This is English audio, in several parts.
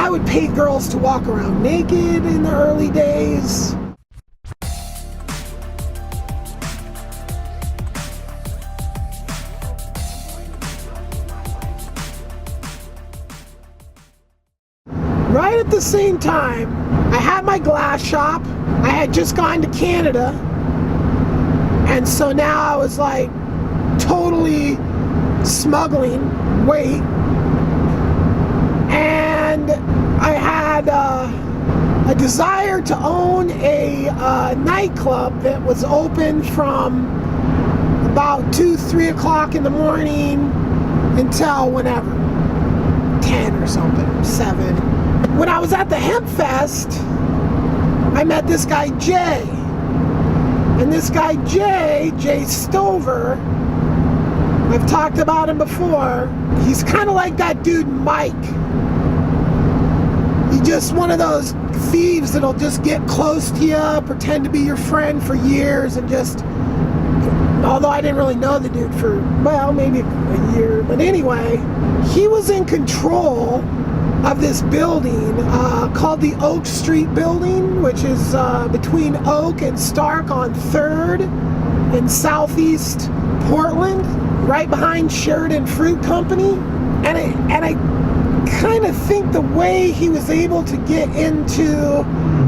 I would pay girls to walk around naked in the early days. Right at the same time, I had my glass shop. I had just gone to Canada. And so now I was like totally smuggling weight. And I had a desire to own a nightclub that was open from about 2, 3 o'clock in the morning until whenever, 10 or something, 7. When I was at the Hemp Fest, I met this guy Jay. And this guy Jay Stover, I've talked about him before. He's kind of like that dude Mike. He's just one of those thieves that'll just get close to you, pretend to be your friend for years, and just, although I didn't really know the dude for, well, maybe a year, but anyway, he was in control of this building called the Oak Street Building, which is between Oak and Stark on 3rd in southeast Portland, right behind Sheridan Fruit Company. And I kind of think the way he was able to get into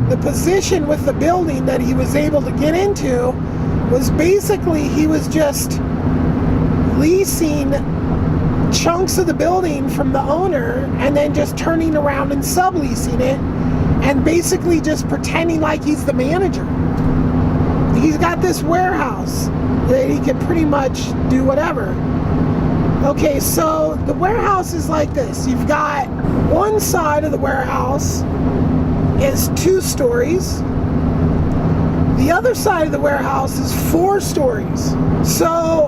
the position with the building that he was able to get into was basically he was just leasing chunks of the building from the owner and then just turning around and subleasing it and basically just pretending like he's the manager. He's got this warehouse that he can pretty much do whatever. Okay, so the warehouse is like this. You've got one side of the warehouse is 2 stories. The other side of the warehouse is 4 stories. So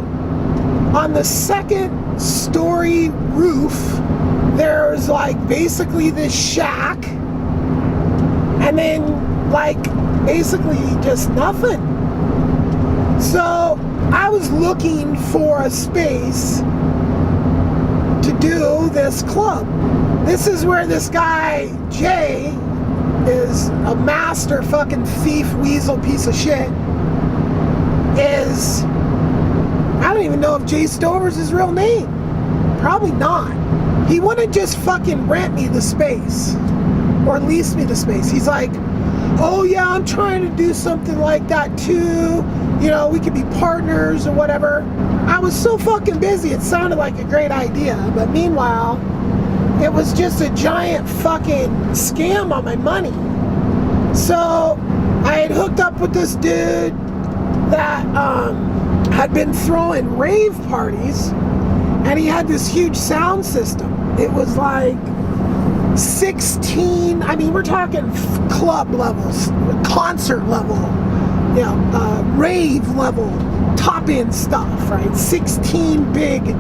on the 2nd story roof, there's like basically this shack, and then like basically just nothing. So I was looking for a space to do this club. This is where this guy Jay is a master fucking thief, weasel, piece of shit. I don't even know if Jay Stover's his real name. Probably not. He wouldn't just fucking rent me the space or lease me the space. He's like, oh yeah, I'm trying to do something like that too. You know, we could be partners or whatever. I was so fucking busy, it sounded like a great idea. But meanwhile, it was just a giant fucking scam on my money. So I had hooked up with this dude that had been throwing rave parties, and he had this huge sound system. It was like 16, I mean, we're talking club levels, concert level, you know, rave level, top end stuff, right? 16 big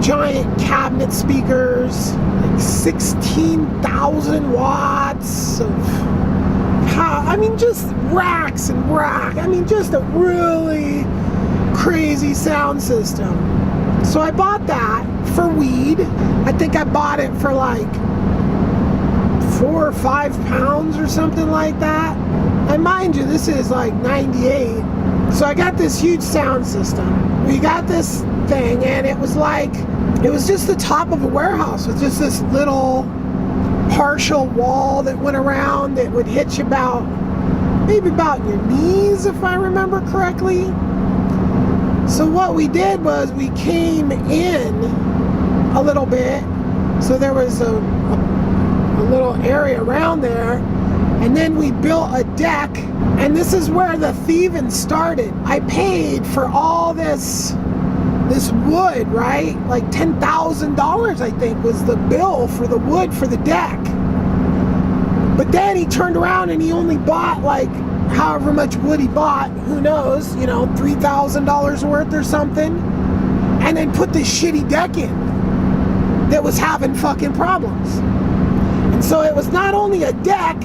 giant cabinet speakers, like 16,000 watts of power. I mean, just racks and racks. I mean, just a really crazy sound system. So I bought that for weed. I think I bought it for like 4 or 5 pounds or something like that. And mind you, this is like 98. So I got this huge sound system. We got this thing, and it was just the top of a warehouse with just this little partial wall that went around that would hit you maybe about your knees, if I remember correctly. So what we did was we came in a little bit. So there was a little area around there, and then we built a deck, and this is where the thieving started. I paid for all this wood, right? Like $10,000, I think, was the bill for the wood for the deck. But then he turned around and he only bought like however much wood he bought, who knows, you know, $3,000 worth or something, and then put this shitty deck in that was having fucking problems. And so it was not only a deck,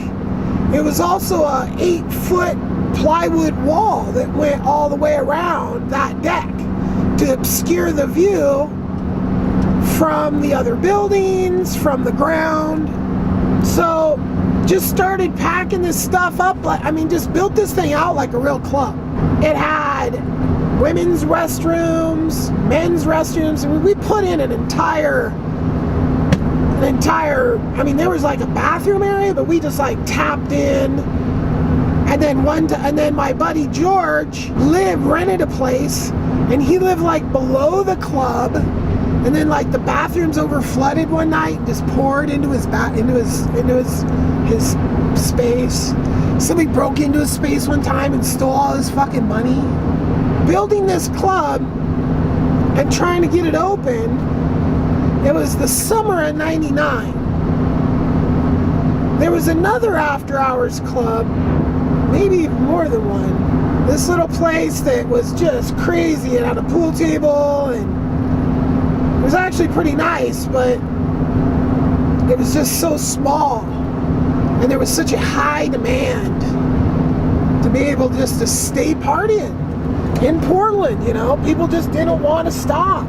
it was also a 8-foot plywood wall that went all the way around that deck to obscure the view from the other buildings, from the ground. just started packing this stuff up. Just built this thing out like a real club. It had women's restrooms, men's restrooms. We put in an entire, there was like a bathroom area, but we just like tapped in. And then my buddy George rented a place, and he lived like below the club. And then like the bathrooms over flooded one night and just poured into his space. Somebody broke into his space one time and stole all his fucking money. Building this club and trying to get it open, it was the summer of '99. There was another after hours club, maybe even more than one. This little place that was just crazy. It had a pool table, and it was actually pretty nice, but it was just so small, and there was such a high demand to be able just to stay partying in Portland. People just didn't want to stop.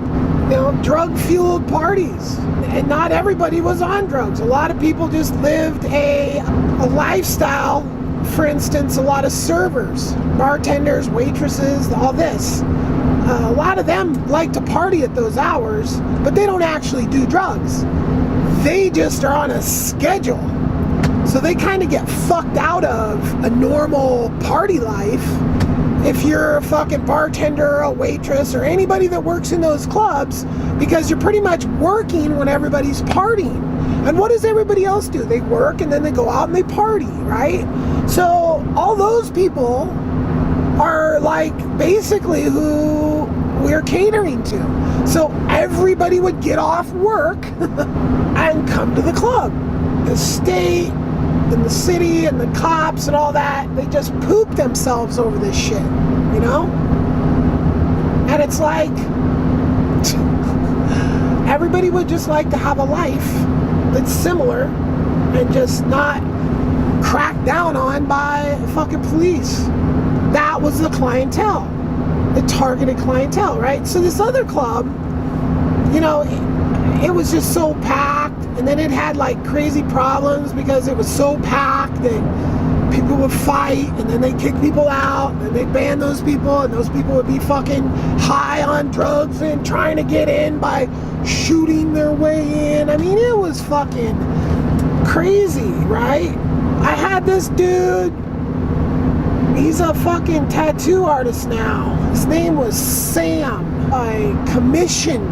Drug-fueled parties, and not everybody was on drugs. A lot of people just lived a lifestyle. For instance, a lot of servers, bartenders, waitresses, all this. A lot of them like to party at those hours, but they don't actually do drugs. They just are on a schedule. So they kind of get fucked out of a normal party life if you're a fucking bartender or a waitress or anybody that works in those clubs, because you're pretty much working when everybody's partying. And what does everybody else do? They work and then they go out and they party, right? So all those people are like basically who we're catering to. So everybody would get off work and come to the club. The state and the city and the cops and all that, they just poop themselves over this shit, And it's like everybody would just like to have a life that's similar and just not cracked down on by fucking police. That was the clientele, the targeted clientele, right? So this other club, it was just so packed, and then it had like crazy problems because it was so packed that people would fight, and then they kick people out, and they ban those people, and those people would be fucking high on drugs and trying to get in by shooting their way in. It was fucking crazy, right? I had this dude, he's a fucking tattoo artist now. His name was Sam. I commissioned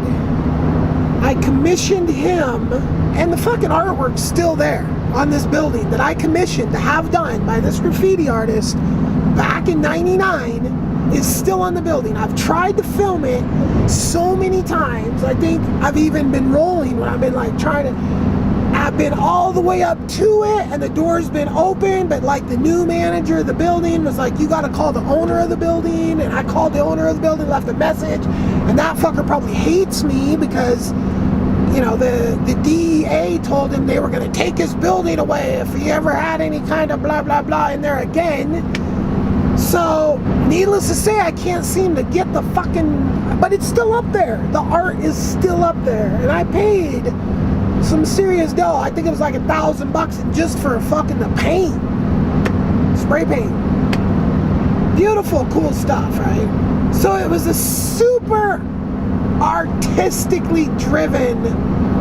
him, and the fucking artwork's still there on this building that I commissioned to have done by this graffiti artist back in '99 is still on the building. I've tried to film it so many times. I think I've even been rolling when I've been like I've been all the way up to it, and the door's been open, but like the new manager of the building was like, you gotta call the owner of the building, and I called the owner of the building, left a message, and that fucker probably hates me because the DEA told him they were gonna take his building away if he ever had any kind of blah blah blah in there again. So needless to say, I can't seem to get the fucking, but it's still up there. The art is still up there, and I paid some serious dough. I think it was like $1,000 just for fucking the paint, spray paint. Beautiful, cool stuff, right? So it was a super artistically driven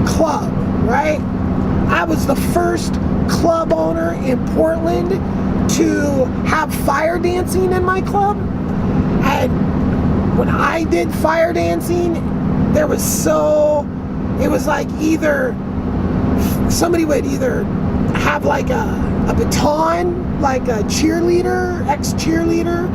club, right? I was the first club owner in Portland to have fire dancing in my club. And when I did fire dancing, it was like either somebody would either have like a baton, like a cheerleader, ex-cheerleader,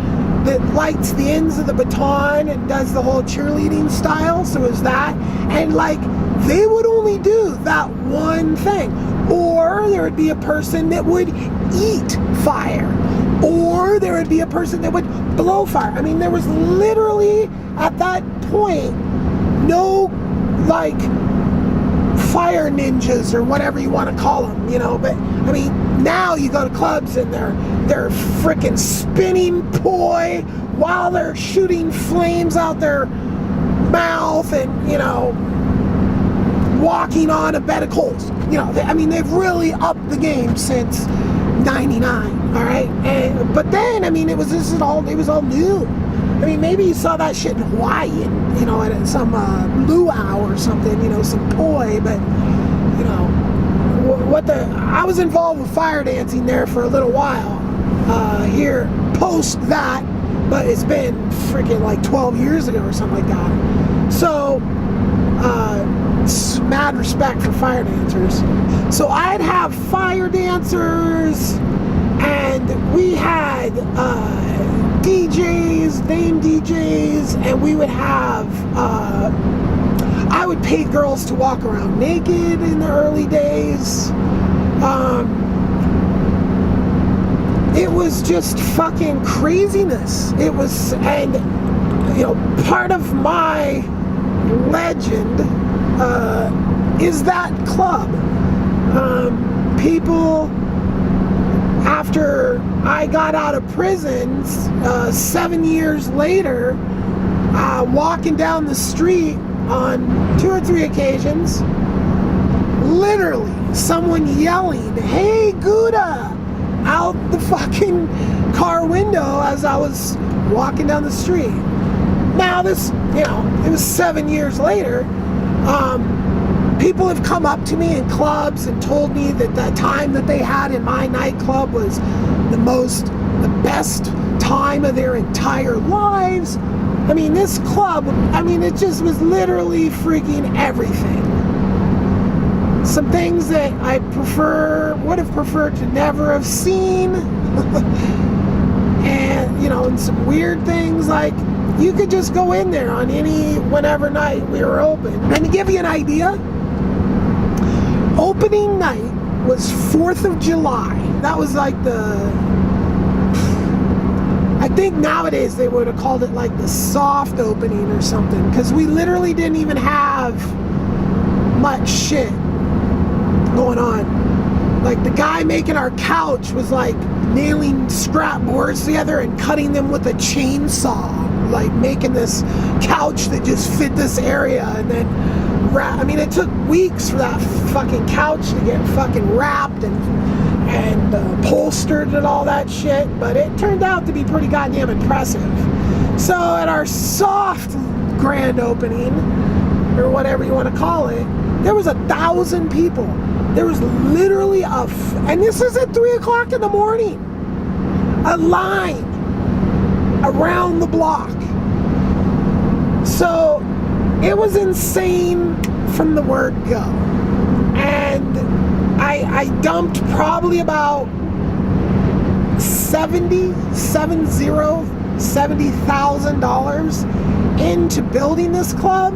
that lights the ends of the baton and does the whole cheerleading style. So it was that. And like, they would only do that one thing. Or there would be a person that would eat fire. Or there would be a person that would blow fire. There was literally, at that point, no like fire ninjas or whatever you want to call them, but now you go to clubs and they're freaking spinning poi while they're shooting flames out their mouth, and walking on a bed of coals. You know, I mean, they've really upped the game since '99. All right, but then I mean, it was all new. I mean, maybe you saw that shit in Hawaii, and, you know, at some luau or something, you know, some poi, but, you know, I was involved with fire dancing there for a little while, here, post that, but it's been freaking like 12 years ago or something like that. So, mad respect for fire dancers. So I'd have fire dancers, and we had, DJs, name DJs, and we would have, I would pay girls to walk around naked in the early days. It was just fucking craziness. It was, and, you know, part of my legend, is that club. People, after I got out of prison 7 years later, walking down the street on 2 or 3 occasions, literally someone yelling, "Hey, Guda," out the fucking car window as I was walking down the street. Now this, you know, it was 7 years later. People have come up to me in clubs and told me that the time that they had in my nightclub was the best time of their entire lives. I mean, this club, I mean, it just was literally freaking everything. Some things that I would have preferred to never have seen. And, you know, and some weird things like, you could just go in there on whenever night we were open. And to give you an idea, opening night was 4th of July. That was like I think nowadays they would have called it like the soft opening or something, because we literally didn't even have much shit going on. Like, the guy making our couch was like nailing scrap boards together and cutting them with a chainsaw, like making this couch that just fit this area, and then I mean, it took weeks for that fucking couch to get fucking wrapped and upholstered and all that shit, but it turned out to be pretty goddamn impressive. So at our soft grand opening, or whatever you want to call it, there was 1,000 people. There was literally and this is at 3 o'clock in the morning, a line around the block. So it was insane from the word go. And I dumped probably about $70,000 into building this club.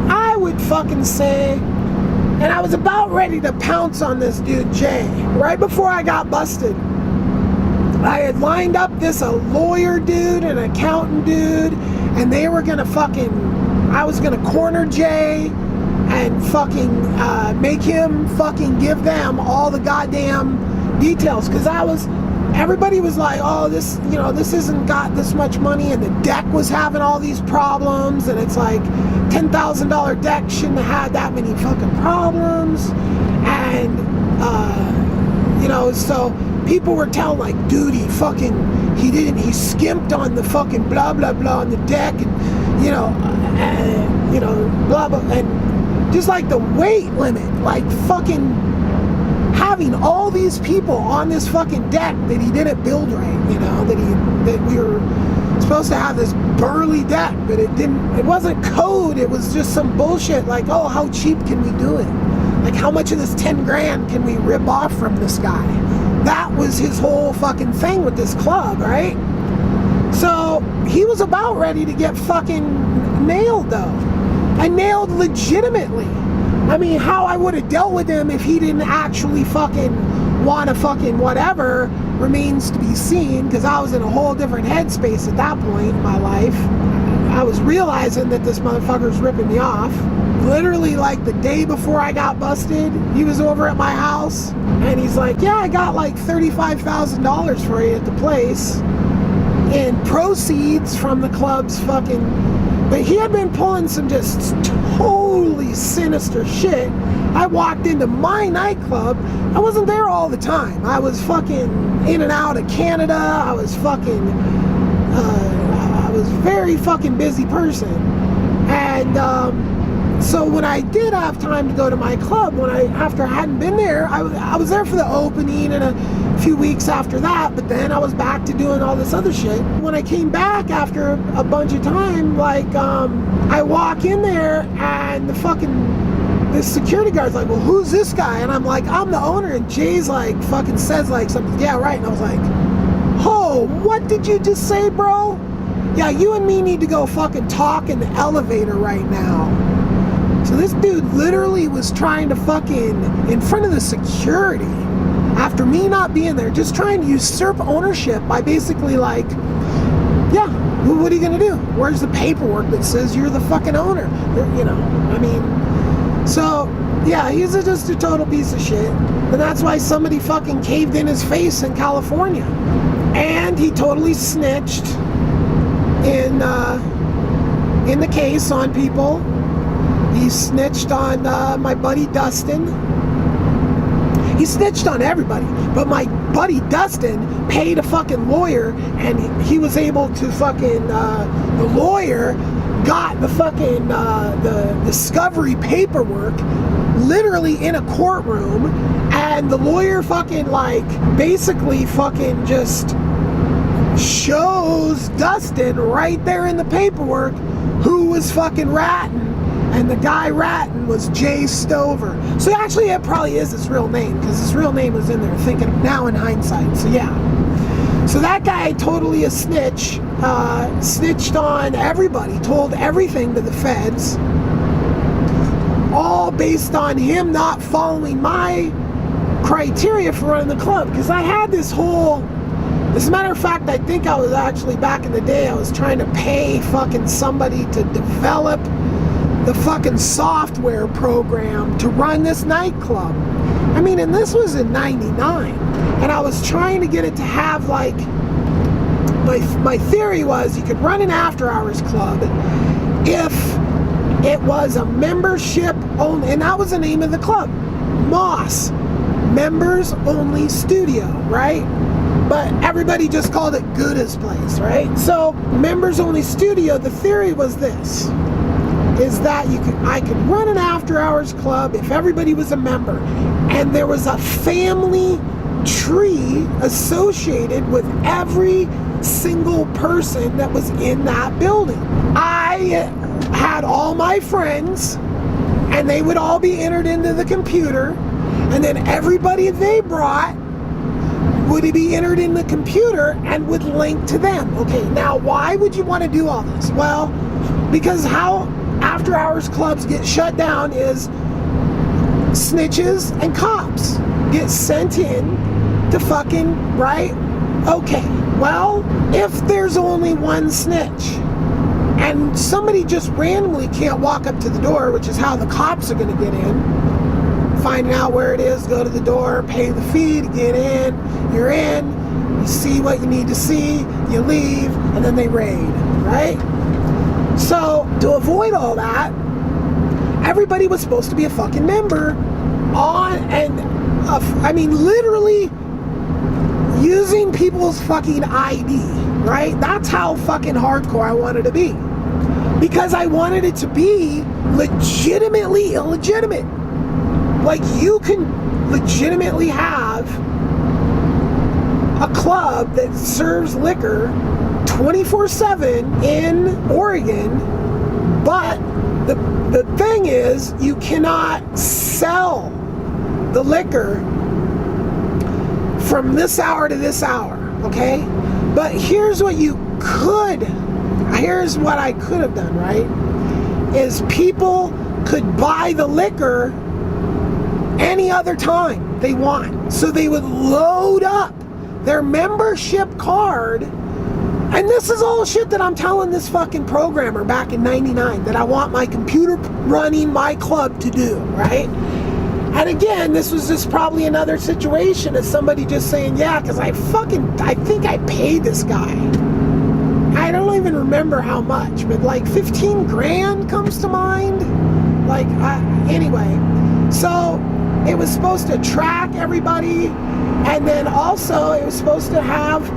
I would fucking say, and I was about ready to pounce on this dude Jay right before I got busted. I had lined up a lawyer dude, an accountant dude, and they were gonna I was gonna corner Jay and fucking make him fucking give them all the goddamn details, because everybody was like, oh, this isn't got this much money, and the deck was having all these problems, and it's like $10,000 deck shouldn't have had that many fucking problems, and you know, so people were telling like, dude, he skimped on the fucking blah blah blah on the deck, and you know, blah blah, and just like the weight limit, like fucking having all these people on this fucking deck that he didn't build right, you know, that we were supposed to have this burly deck, but it wasn't code, it was just some bullshit like, oh, how cheap can we do it? Like, how much of this 10 grand can we rip off from this guy? That was his whole fucking thing with this club, right? So he was about ready to get fucking nailed though. And nailed legitimately. I mean, how I would have dealt with him if he didn't actually fucking want to fucking whatever remains to be seen, because I was in a whole different headspace at that point in my life. I was realizing that this motherfucker's ripping me off. Literally, like the day before I got busted, he was over at my house, and he's like, yeah, I got like $35,000 for you at the place in proceeds from the club's fucking... But he had been pulling some just totally sinister shit. I walked into my nightclub. I wasn't there all the time. I was fucking in and out of Canada. I was a very fucking busy person. And so when I did have time to go to my club, after I hadn't been there, I was there for the opening and a few weeks after that, but then I was back to doing all this other shit. When I came back after a bunch of time, like, I walk in there and the security guard's like, well, who's this guy? And I'm like, I'm the owner. And Jay's like, fucking says like something, yeah, right. And I was like, oh, what did you just say, bro? Yeah, you and me need to go fucking talk in the elevator right now. So this dude literally was trying to fucking, in front of the security, after me not being there, just trying to usurp ownership by basically like, yeah, well, what are you gonna do? Where's the paperwork that says you're the fucking owner? You know, I mean, so, yeah, he's just a total piece of shit. And that's why somebody fucking caved in his face in California. And he totally snitched in the case on people. He snitched on my buddy Dustin. He snitched on everybody, but my buddy Dustin paid a fucking lawyer, and he was able to fucking, the lawyer got the fucking, the discovery paperwork literally in a courtroom, and the lawyer fucking like basically fucking just shows Dustin right there in the paperwork who was fucking ratting. And the guy ratting was Jay Stover. So actually it probably is his real name, because his real name was in there, thinking now in hindsight. So yeah. So that guy totally a snitch, snitched on everybody, told everything to the feds, all based on him not following my criteria for running the club. Because I had this whole, as a matter of fact, I think I was actually, back in the day, I was trying to pay fucking somebody to develop the fucking software program to run this nightclub. I mean, and this was in 99. And I was trying to get it to have like, my theory was you could run an after hours club if it was a membership only, and that was the name of the club, Moss, Members Only Studio, right? But everybody just called it Guda's Place, right? So Members Only Studio, the theory was this, is that I could run an after hours club if everybody was a member, and there was a family tree associated with every single person that was in that building. I had all my friends, and they would all be entered into the computer, and then everybody they brought would be entered in the computer and would link to them. Okay, now why would you want to do all this? Well, because how after hours clubs get shut down is snitches and cops get sent in to fucking, right? Okay, well, if there's only one snitch and somebody just randomly can't walk up to the door, which is how the cops are going to get in, finding out where it is, go to the door, pay the fee to get in, you're in, you see what you need to see, you leave, and then they raid, right? So, to avoid all that, everybody was supposed to be a fucking member on, and I mean, literally using people's fucking ID, right? That's how fucking hardcore I wanted to be. Because I wanted it to be legitimately illegitimate. Like, you can legitimately have a club that serves liquor 24/7 in Oregon, but the thing is, you cannot sell the liquor from this hour to this hour, okay? But here's what I could have done, right? Is people could buy the liquor any other time they want. So they would load up their membership card. And this is all shit that I'm telling this fucking programmer back in 99 that I want my computer running my club to do, right? And again, this was just probably another situation of somebody just saying, yeah, because I think I paid this guy. I don't even remember how much, but like 15 grand comes to mind. Like, anyway, so it was supposed to track everybody, and then also it was supposed to have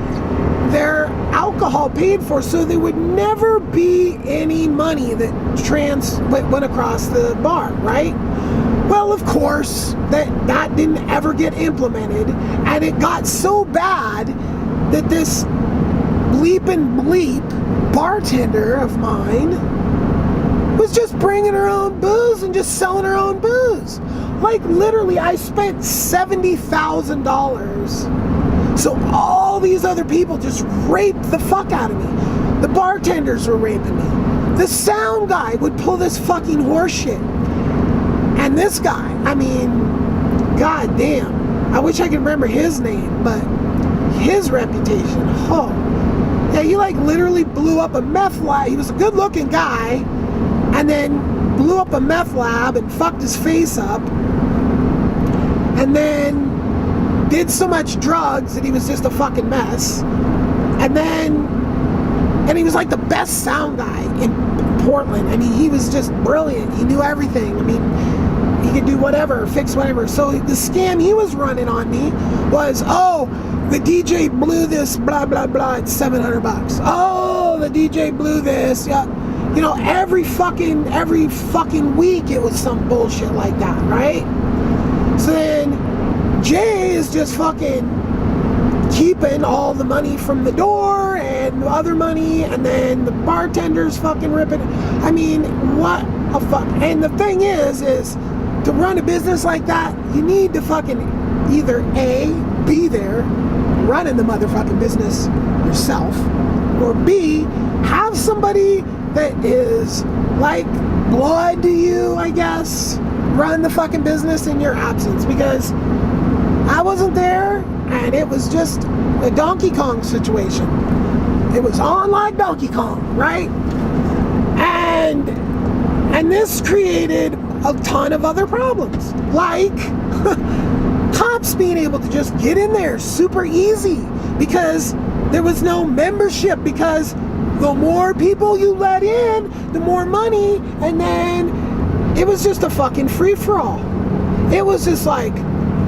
their alcohol paid for, so there would never be any money that went across the bar, right? Well, of course, that didn't ever get implemented, and it got so bad that this bleep and bleep bartender of mine was just bringing her own booze and just selling her own booze. Like, literally, I spent $70,000. So all these other people just raped the fuck out of me. The bartenders were raping me. The sound guy would pull this fucking horse shit. And this guy, I mean, goddamn. I wish I could remember his name, but his reputation, oh. Yeah, he like literally blew up a meth lab. He was a good looking guy, and then blew up a meth lab and fucked his face up. And then did so much drugs that he was just a fucking mess. And he was like the best sound guy in Portland. I mean, he was just brilliant. He knew everything. I mean, he could do whatever, fix whatever. So the scam he was running on me was, oh, the DJ blew this, blah, blah, blah, it's $700. Oh, the DJ blew this, yeah. You know, every fucking week it was some bullshit like that, right? So then Jay is just fucking keeping all the money from the door and other money, and then the bartender's fucking ripping. I mean, what a fuck. And the thing is to run a business like that, you need to fucking either A, be there, running the motherfucking business yourself, or B, have somebody that is like blood to you, I guess, run the fucking business in your absence, because I wasn't there, and it was just a Donkey Kong situation. It was on like Donkey Kong, right? And this created a ton of other problems, like cops being able to just get in there super easy because there was no membership, because the more people you let in, the more money, and then it was just a fucking free-for-all. It was just like,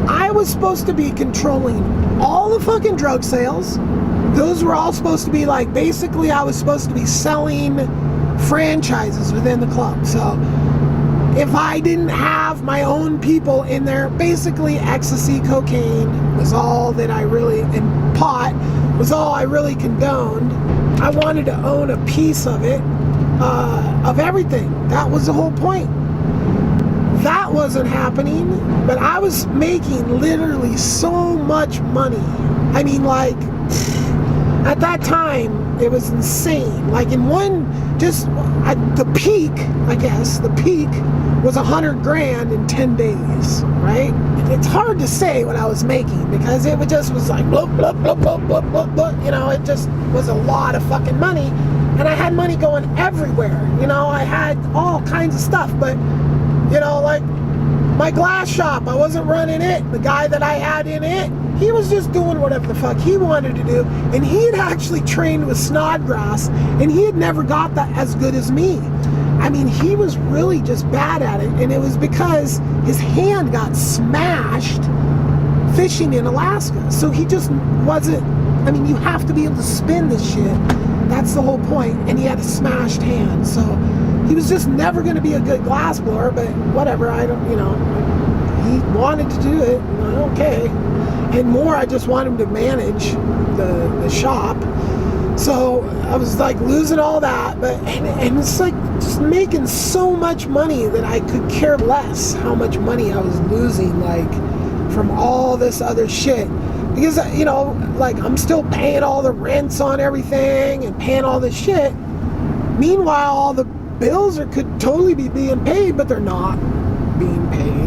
I was supposed to be controlling all the fucking drug sales. Those were all supposed to be like, basically I was supposed to be selling franchises within the club. So if I didn't have my own people in there, basically ecstasy, cocaine was all that I really, and pot was all I really condoned. I wanted to own a piece of it, of everything. That was the whole point. That wasn't happening, but I was making literally so much money. I mean, like, at that time, it was insane. Like, in the peak, I guess, the peak was $100,000 in 10 days, right? It's hard to say what I was making, because it just was like, blah, blah, blah, blah, blah, blah, blah. You know, it just was a lot of fucking money, and I had money going everywhere. You know, I had all kinds of stuff, but you know, like my glass shop, I wasn't running it. The guy that I had in it, he was just doing whatever the fuck he wanted to do. And he had actually trained with Snodgrass, and he had never got that as good as me. I mean, he was really just bad at it. And it was because his hand got smashed fishing in Alaska. So he just wasn't, I mean, you have to be able to spin this shit. That's the whole point. And he had a smashed hand. So he was just never going to be a good glass blower, but whatever, I don't, you know, he wanted to do it, okay. And more, I just want him to manage the shop. So I was like losing all that, but, and it's like just making so much money that I could care less how much money I was losing, like, from all this other shit. Because, you know, like, I'm still paying all the rents on everything and paying all this shit. Meanwhile, all the bills could totally be being paid, but they're not being paid.